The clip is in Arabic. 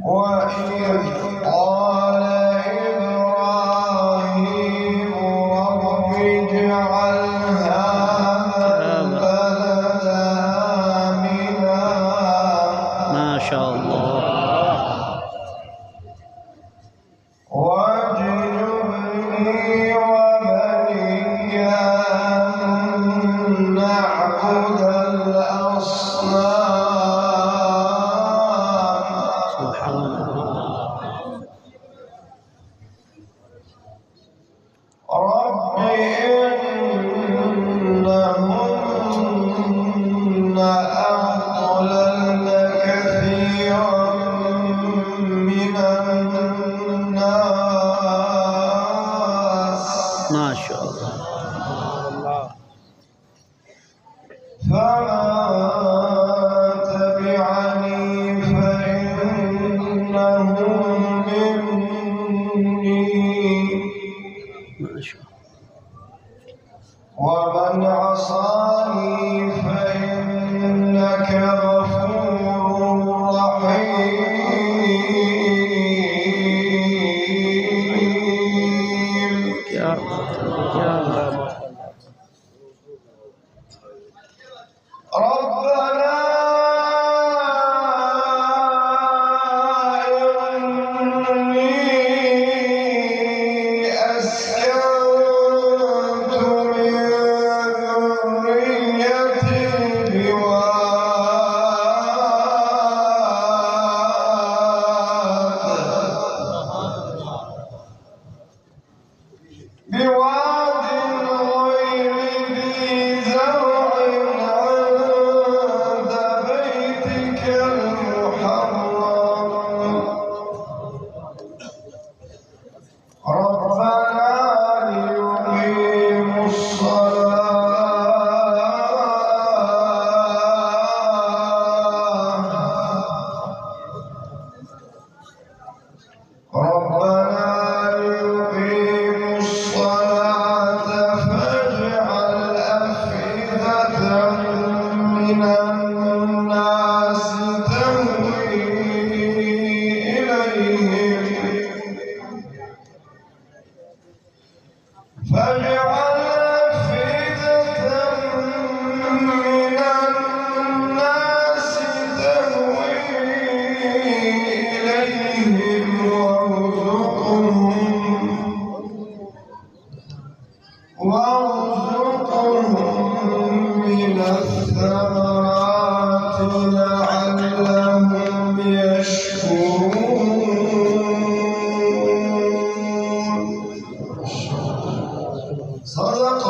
وإذ قال إبراهيم رب اجعل هذا البلد آمنا ما شاء الله واجنبني وبني أن نعبد الأصنام سبحان الله رب إنهن أضللن كثيرا من الناس ما شاء الله فمن تبعني فإنه مني ما شاء الله ومن عصاني فإنك غفور رحيم يا الله ربنا إني أسكنت من ذريتي بواد غير ذي زرع عند بيتك المحرم ربنا ليقيموا الصلاة فاجعل أفئدة من الناس تهوي إليهم وارزقهم من الثمرات لعلهم يشكرون صدق